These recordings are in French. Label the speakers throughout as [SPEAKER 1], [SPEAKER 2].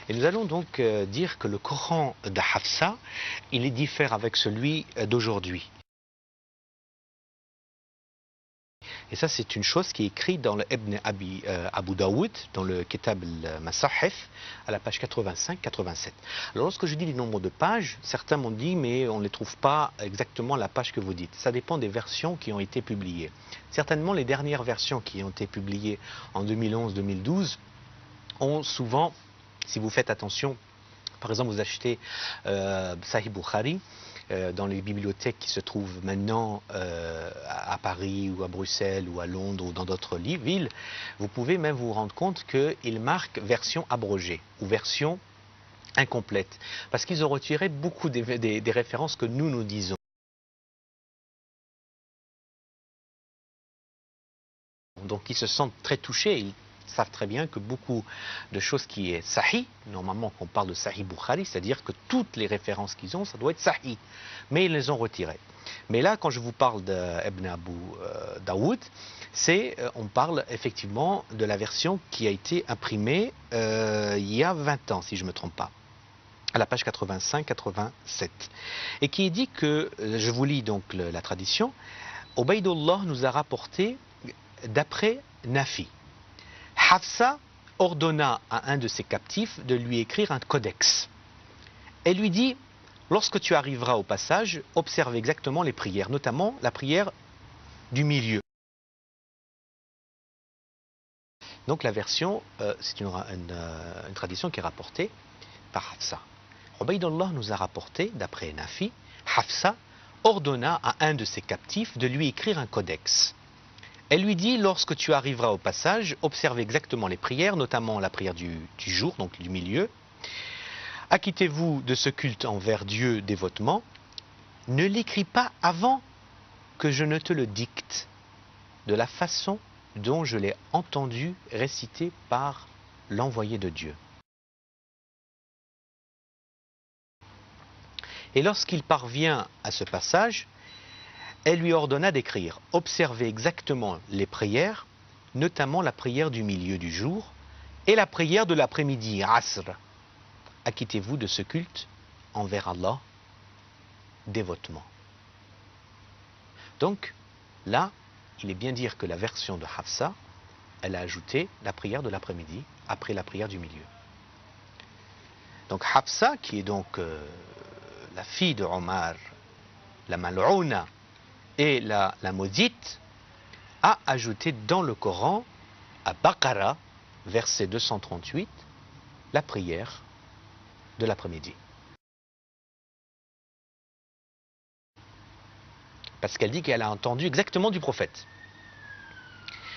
[SPEAKER 1] Et nous allons donc dire que le Coran de Hafsa, il est diffère avec celui d'aujourd'hui. Et ça, c'est une chose qui est écrite dans le Ibn Abu Daoud, dans le Kitab al-Masahif, à la page 85-87. Alors, lorsque je dis les nombres de pages, certains m'ont dit, mais on ne les trouve pas exactement à la page que vous dites. Ça dépend des versions qui ont été publiées. Certainement, les dernières versions qui ont été publiées en 2011-2012 ont souvent, si vous faites attention, par exemple, vous achetez Sahih Bukhari, dans les bibliothèques qui se trouvent maintenant à Paris ou à Bruxelles ou à Londres ou dans d'autres villes, vous pouvez même vous rendre compte qu'ils marquent version abrogée ou version incomplète, parce qu'ils ont retiré beaucoup des références que nous disons. Donc ils se sentent très touchés, ils savent très bien que beaucoup de choses qui est sahih, normalement qu'on parle de sahih Bukhari, c'est-à-dire que toutes les références qu'ils ont, ça doit être sahih, mais ils les ont retirées. Mais là, quand je vous parle d'Ibn Abu Daoud, on parle effectivement de la version qui a été imprimée il y a 20 ans, si je ne me trompe pas, à la page 85-87, et qui dit que, je vous lis donc la tradition, Ubaydullah nous a rapporté d'après Nafi, Hafsa ordonna à un de ses captifs de lui écrire un codex. Elle lui dit, lorsque tu arriveras au passage, observe exactement les prières, notamment la prière du milieu. Donc la version, c'est une tradition qui est rapportée par Hafsa. Ubaydullah nous a rapporté, d'après Nafi, Hafsa ordonna à un de ses captifs de lui écrire un codex. Elle lui dit, lorsque tu arriveras au passage, observe exactement les prières, notamment la prière du jour, donc du milieu. Acquittez-vous de ce culte envers Dieu dévotement. Ne l'écris pas avant que je ne te le dicte, de la façon dont je l'ai entendu réciter par l'envoyé de Dieu. Et lorsqu'il parvient à ce passage, elle lui ordonna d'écrire, observez exactement les prières, notamment la prière du milieu du jour et la prière de l'après-midi, Asr. Acquittez-vous de ce culte envers Allah dévotement. Donc, là, il est bien dire que la version de Hafsa, elle a ajouté la prière de l'après-midi après la prière du milieu. Donc Hafsa, qui est donc la fille de Omar, la mal'ouna, et la maudite, a ajouté dans le Coran, à Baqara, verset 238, la prière de l'après-midi. Parce qu'elle dit qu'elle a entendu exactement du prophète.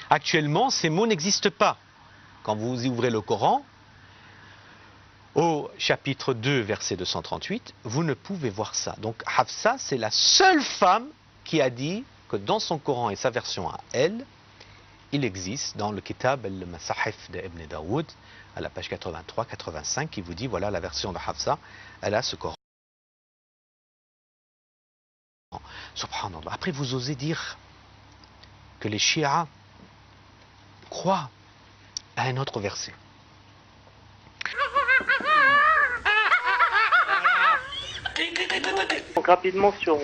[SPEAKER 1] Actuellement, ces mots n'existent pas. Quand vous ouvrez le Coran, au chapitre 2, verset 238, vous ne pouvez voir ça. Donc Hafsa, c'est la seule femme qui a dit que dans son Coran et sa version à elle, il existe dans le Kitab al-Masahif d'Ibn Daoud, à la page 83-85, qui vous dit, voilà la version de Hafsa, elle a ce Coran. Subhanallah. Après, vous osez dire que les chiites croient à un autre verset.
[SPEAKER 2] Donc rapidement sur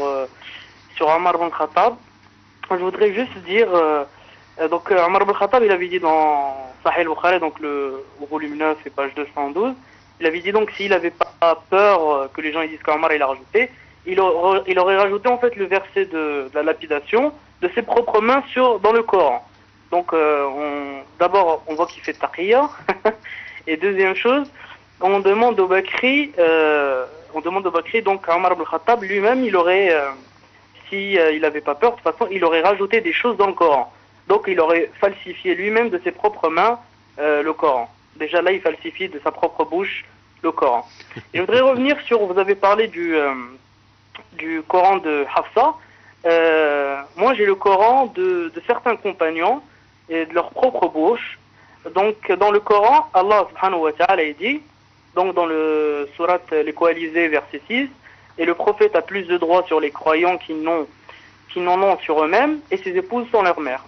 [SPEAKER 2] Omar ibn Khattab, je voudrais juste dire, Omar ibn Khattab, il avait dit dans Sahih al-Bukhari, donc le volume 9 et page 212, il avait dit donc s'il n'avait pas peur que les gens disent qu'Omar il a rajouté, il aurait rajouté en fait le verset de la lapidation de ses propres mains dans le Coran. Donc d'abord on voit qu'il fait taqiyya, et deuxième chose, on demande au Bakri, donc à Omar ibn Khattab, lui-même, il aurait, si il n'avait pas peur, de toute façon, il aurait rajouté des choses dans le Coran. Donc il aurait falsifié lui-même de ses propres mains le Coran. Déjà là, il falsifie de sa propre bouche le Coran. Et je voudrais revenir sur, vous avez parlé du Coran de Hafsa. Moi, j'ai le Coran de certains compagnons et de leur propre bouche. Donc dans le Coran, Allah subhanahu wa ta'ala il dit, donc dans le surat Les Coalisés, verset 6, et le prophète a plus de droits sur les croyants qui n'en ont sur eux-mêmes, et ses épouses sont leurs mères.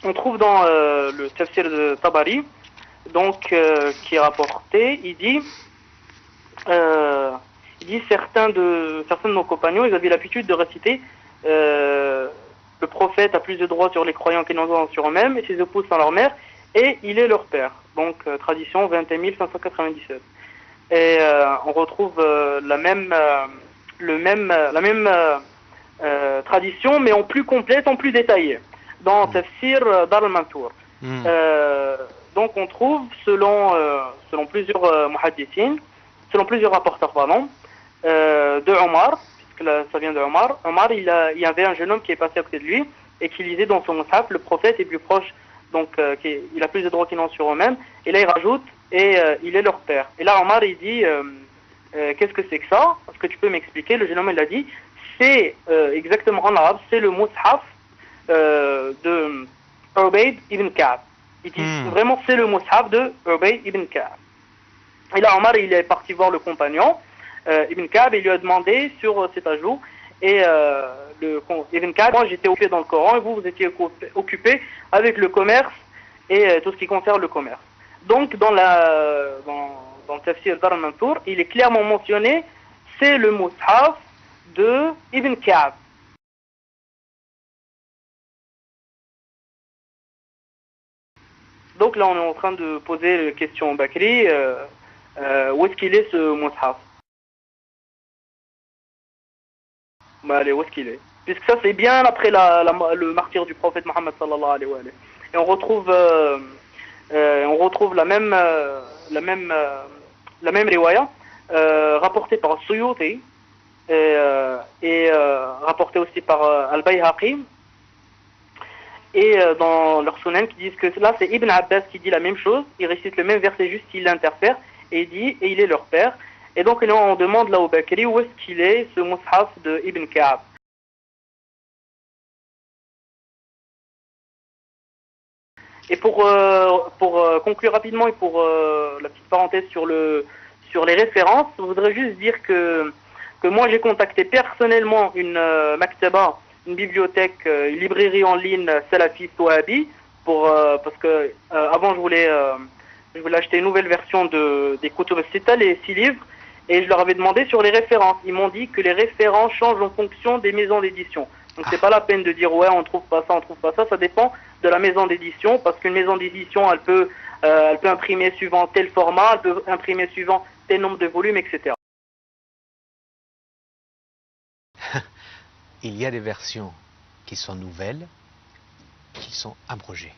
[SPEAKER 2] On trouve dans le tafsir de Tabari, donc qui est rapporté, il dit, il dit certains de nos compagnons, ils avaient l'habitude de réciter le prophète a plus de droits sur les croyants qu'ils n'en ont sur eux-mêmes, et ses épouses sont leur mère, et il est leur père. Donc tradition 21 597. Et on retrouve la même tradition, mais en plus complète, en plus détaillée, dans Tafsir Dar al-Mansour. Donc on trouve, selon plusieurs muhaddithines, selon plusieurs rapporteurs, pardon, de Omar, puisque là, ça vient de Omar. Omar, il y avait un jeune homme qui est passé à côté de lui et qui lisait dans son mushaf, le prophète est plus proche, donc il a plus de droits qu'ils n'ont sur eux-mêmes. Et là, il rajoute, et il est leur père. Et là, Omar, il dit, qu'est-ce que c'est que ça? Est-ce que tu peux m'expliquer? Le jeune homme, il a dit, c'est exactement en arabe, c'est le mushaf de Ubayd ibn Ka'b. Il dit vraiment c'est le mushaf de Ubayd ibn Ka'b. Et là Omar il est parti voir le compagnon Ibn Ka'b et lui a demandé sur cet ajout et Ibn Ka'b, moi j'étais occupé dans le Coran et vous étiez occupé avec le commerce et tout ce qui concerne le commerce. Donc dans le Tafsir Dar al-Mansour, il est clairement mentionné c'est le mushaf de Ibn Ka'b. Donc là, on est en train de poser la question au Bakri, où est-ce qu'il est ce mushaf? Bah, allez, où est-ce qu'il est? Puisque ça, c'est bien après le martyre du prophète Mohammed sallallahu alayhi wa sallam. Et on retrouve la même riwaya, rapportée par Suyuti, et rapportée aussi par Al-Bayhaqi, et dans leur sunan qui disent que là c'est Ibn Abbas qui dit la même chose, il récite le même verset juste il l'interfère et il dit et il est leur père. Et donc là on demande là au Bakri où est-ce qu'il est ce mushaf de Ibn Ka'b. Et pour conclure rapidement et pour la petite parenthèse sur les références, je voudrais juste dire que moi j'ai contacté personnellement une maktaba, une bibliothèque, une librairie en ligne salafiste wahhabi parce que avant je voulais acheter une nouvelle version des Kutub al-Sitta, les 6 livres, et je leur avais demandé sur les références. Ils m'ont dit que les références changent en fonction des maisons d'édition. Donc c'est pas la peine de dire ouais on trouve pas ça, ça dépend de la maison d'édition, parce qu'une maison d'édition elle peut imprimer suivant tel format, elle peut imprimer suivant tel nombre de volumes, etc.
[SPEAKER 1] Il y a des versions qui sont nouvelles, qui sont abrogées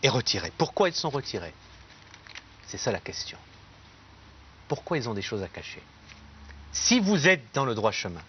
[SPEAKER 1] et retirées. Pourquoi elles sont retirées? C'est ça la question. Pourquoi ils ont des choses à cacher? Si vous êtes dans le droit chemin,